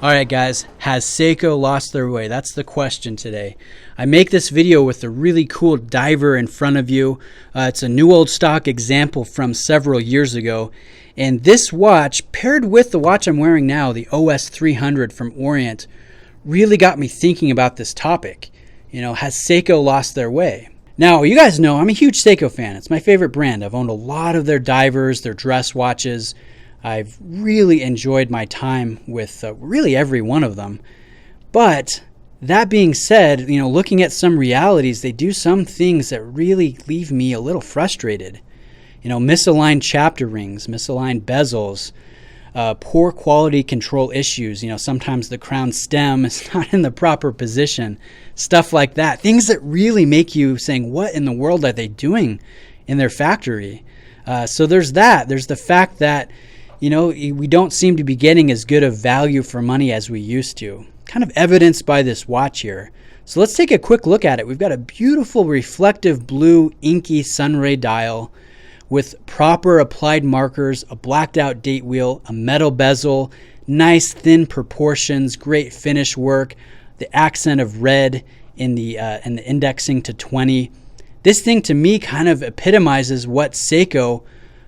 All right, guys, has Seiko lost their way? That's the question today. I make this video with a really cool diver in front of you. It's a new old stock example from several years ago. And this watch, paired with the watch I'm wearing now, the OS 300 from Orient, really got me thinking about this topic. You know, has Seiko lost their way? Now, you guys know I'm a huge Seiko fan. It's my favorite brand. I've owned a lot of their divers, their dress watches. I've really enjoyed my time with really every one of them. But that being said, you know, looking at some realities, they do some things that really leave me a little frustrated. You know, misaligned chapter rings, misaligned bezels, poor quality control issues. You know, sometimes the crown stem is not in the proper position, stuff like that. Things that really make you saying, what in the world are they doing in their factory? So there's that. There's the fact that, you know, we don't seem to be getting as good of value for money as we used to. Kind of evidenced by this watch here. So let's take a quick look at it. We've got a beautiful reflective blue inky sunray dial with proper applied markers, a blacked out date wheel, a metal bezel, nice thin proportions, great finish work, the accent of red in the indexing to 20. This thing to me kind of epitomizes what Seiko,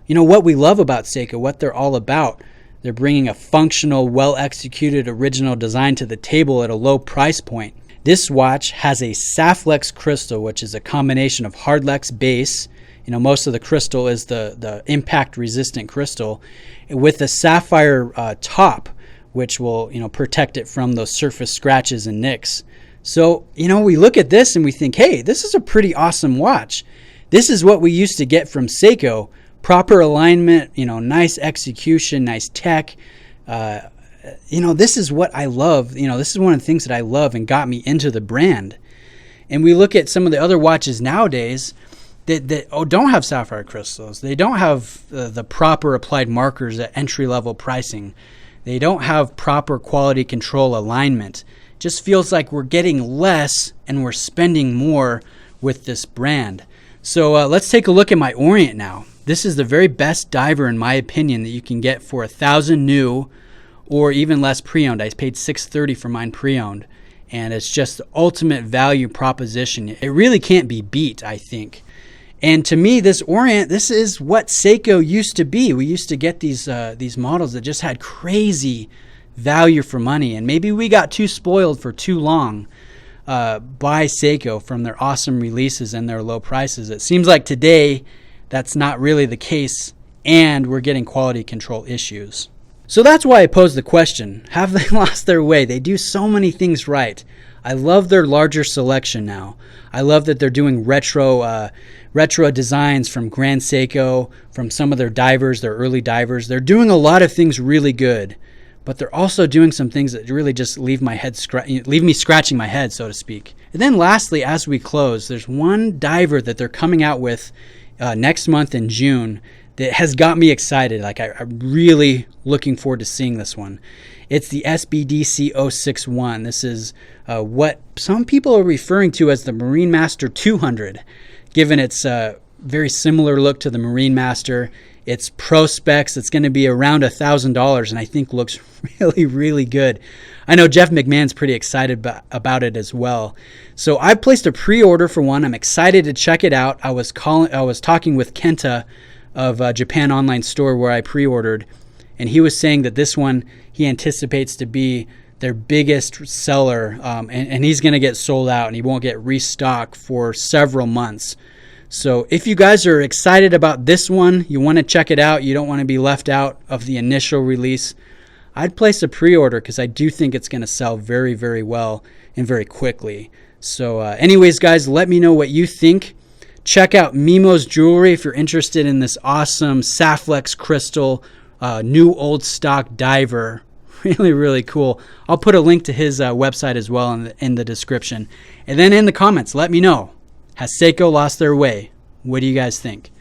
you know, what we love about Seiko, what they're all about. They're bringing a functional, well-executed original design to the table at a low price point. This watch has a Saflex crystal, which is a combination of Hardlex base. You know, most of the crystal is the impact-resistant crystal, with a sapphire top, which will, you know, protect it from those surface scratches and nicks. So, you know, we look at this and we think, hey, this is a pretty awesome watch. This is what we used to get from Seiko. Proper alignment, you know, nice execution, nice tech. You know, this is what I love. You know, this is one of the things that I love and got me into the brand. And we look at some of the other watches nowadays that don't have sapphire crystals. They don't have the proper applied markers at entry-level pricing. They don't have proper quality control alignment. Just feels like we're getting less and we're spending more with this brand. So let's take a look at my Orient now. This is the very best diver, in my opinion, that you can get for $1,000 new or even less pre-owned. I paid $630 for mine pre-owned, and it's just the ultimate value proposition. It really can't be beat, I think. And to me, this Orient, this is what Seiko used to be. We used to get these models that just had crazy value for money, and maybe we got too spoiled for too long by Seiko from their awesome releases and their low prices. It seems like today that's not really the case, and we're getting quality control issues. So that's why I posed the question, have they lost their way? They do so many things right. I love their larger selection now. I love that they're doing retro designs from Grand Seiko, from some of their divers, their early divers. They're doing a lot of things really good, but they're also doing some things that really just leave me scratching my head, so to speak. And then lastly, as we close, there's one diver that they're coming out with next month in June that has got me excited. Like I'm really looking forward to seeing this one. It's the SBDC 061. This is what some people are referring to as the Marine Master 200, given its very similar look to the Marine Master. It's pro specs. It's going to be around $1,000, and I think looks really, really good. I know Jeff McMahon's pretty excited about it as well. So I placed a pre-order for one. I'm excited to check it out. I was talking with Kenta of Japan Online Store where I pre-ordered, and he was saying that this one he anticipates to be their biggest seller, and he's going to get sold out, and he won't get restocked for several months. So if you guys are excited about this one, you want to check it out, you don't want to be left out of the initial release, I'd place a pre-order because I do think it's going to sell very, very well and very quickly. So anyways, guys, let me know what you think. Check out Mimo's Jewelry if you're interested in this awesome Saflex crystal, new old stock diver. Really, really cool. I'll put a link to his website as well in the description. And then in the comments, let me know. Has Seiko lost their way? What do you guys think?